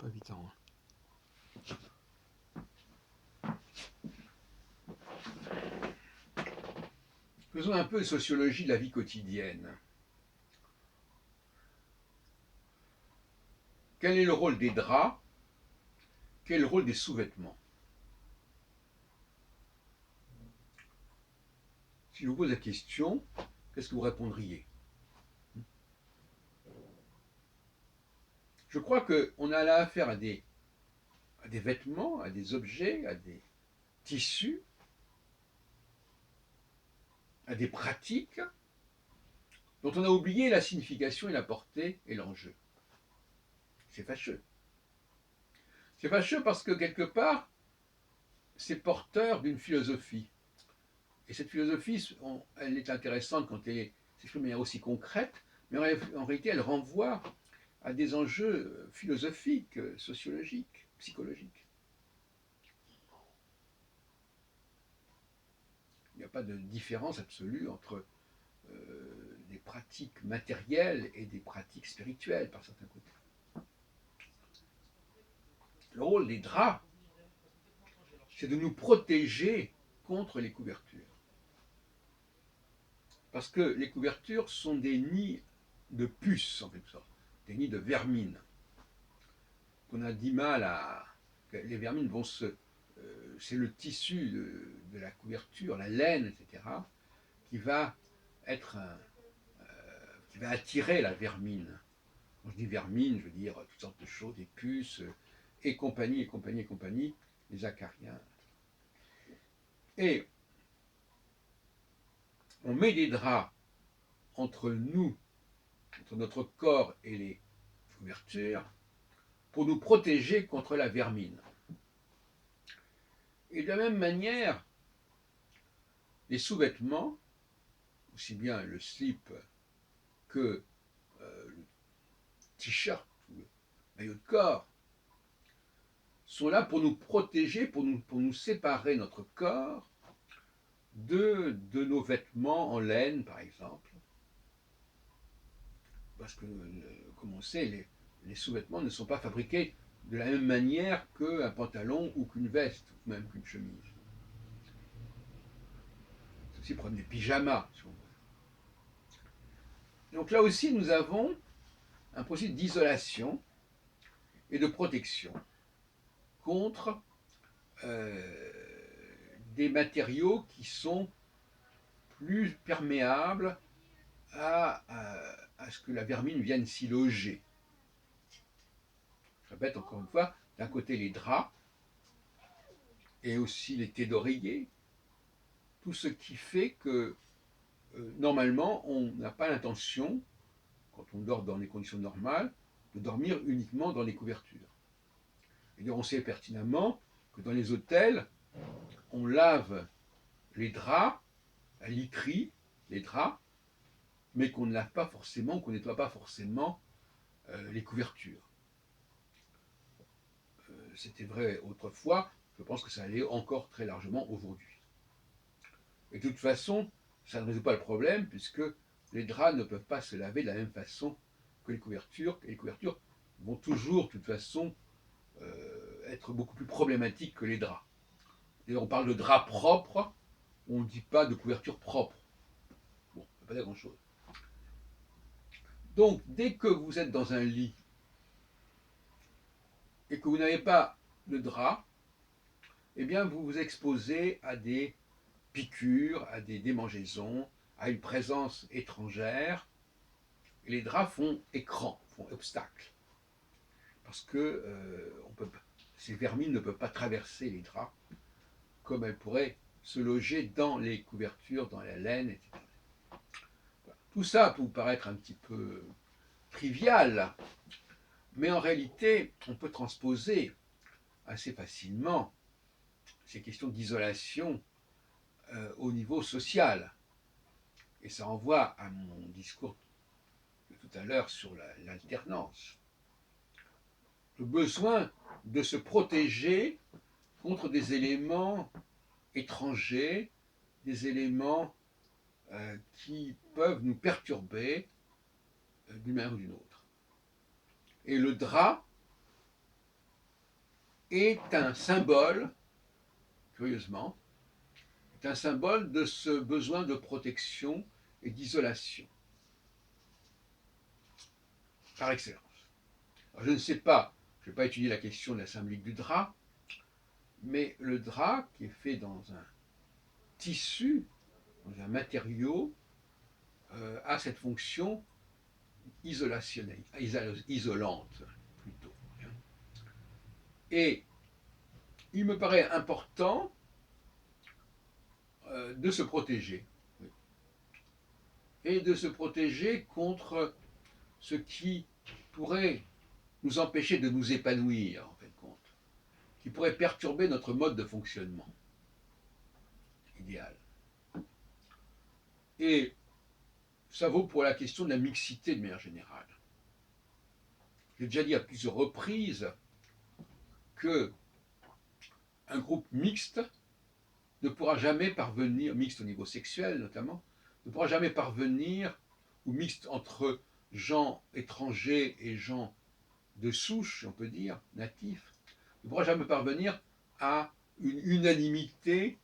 pas évident. Faisons un peu de sociologie de la vie quotidienne. Quel est le rôle des draps? Quel est le rôle des sous-vêtements? Si je vous pose la question, qu'est-ce que vous répondriez? Je crois qu'on a là affaire à des vêtements, à des objets, à des tissus, à des pratiques dont on a oublié la signification et la portée et l'enjeu. C'est fâcheux. C'est fâcheux parce que quelque part, c'est porteur d'une philosophie. Et cette philosophie, elle est intéressante quand elle s'exprime de manière aussi concrète, mais en réalité, elle renvoie à des enjeux philosophiques, sociologiques, psychologiques. Il n'y a pas de différence absolue entre des pratiques matérielles et des pratiques spirituelles, par certains côtés. Le rôle des draps, c'est de nous protéger contre les couvertures. Parce que les couvertures sont des nids de puces, en quelque sorte, des nids de vermine. Qu'on a du mal à. Les vermines vont se. C'est le tissu de la couverture, la laine, etc., qui va être qui va attirer la vermine. Quand je dis vermine, je veux dire toutes sortes de choses, des puces, et compagnie, et compagnie, et compagnie, les acariens. Et on met des draps entre nous, entre notre corps et les couvertures, pour nous protéger contre la vermine. Et de la même manière, les sous-vêtements, aussi bien le slip que le t-shirt ou le maillot de corps, sont là pour nous protéger, pour nous séparer notre corps de nos vêtements en laine, par exemple. Parce que, comme on sait, les sous-vêtements ne sont pas fabriqués de la même manière qu'un pantalon ou qu'une veste, ou même qu'une chemise. C'est aussi prendre des pyjamas, si on veut. Donc là aussi, nous avons un processus d'isolation et de protection contre des matériaux qui sont plus perméables à ce que la vermine vienne s'y loger. Je répète encore une fois, d'un côté les draps et aussi les thés d'oreiller, tout ce qui fait que normalement on n'a pas l'intention, quand on dort dans les conditions normales, de dormir uniquement dans les couvertures. Et on sait pertinemment que dans les hôtels, on lave les draps, la literie, les draps, mais qu'on ne lave pas forcément, qu'on ne nettoie pas forcément les couvertures. C'était vrai autrefois, je pense que ça allait encore très largement aujourd'hui. Et de toute façon, ça ne résout pas le problème, puisque les draps ne peuvent pas se laver de la même façon que les couvertures, et les couvertures vont toujours, de toute façon, être beaucoup plus problématiques que les draps. D'ailleurs, on parle de draps propres, on ne dit pas de couverture propre. Bon, ça ne veut pas dire grand-chose. Donc, dès que vous êtes dans un lit et que vous n'avez pas de drap, eh bien, vous vous exposez à des piqûres, à des démangeaisons, à une présence étrangère. Et les draps font écran, font obstacle. Parce que ces vermines ne peuvent pas traverser les draps comme elles pourraient se loger dans les couvertures, dans la laine, etc. Voilà. Tout ça peut vous paraître un petit peu trivial, mais en réalité, on peut transposer assez facilement ces questions d'isolation au niveau social. Et ça renvoie à mon discours de tout à l'heure sur l'alternance. Le besoin de se protéger contre des éléments étrangers, des éléments qui peuvent nous perturber d'une manière ou d'une autre. Et le drap est un symbole, curieusement, est un symbole de ce besoin de protection et d'isolation, par excellence. Alors, je ne sais pas, je n'ai pas étudié la question de la symbolique du drap, mais le drap, qui est fait dans un tissu, dans un matériau, a cette fonction isolationnelle, isolante plutôt. Et il me paraît important de se protéger, et de se protéger contre ce qui pourrait nous empêcher de nous épanouir, en fin de compte, qui pourrait perturber notre mode de fonctionnement idéal. Et ça vaut pour la question de la mixité de manière générale. J'ai déjà dit à plusieurs reprises que un groupe mixte ne pourra jamais parvenir, mixte au niveau sexuel notamment, ne pourra jamais parvenir, ou mixte entre gens étrangers et gens de souche, on peut dire, natifs, ne pourra jamais parvenir à une unanimité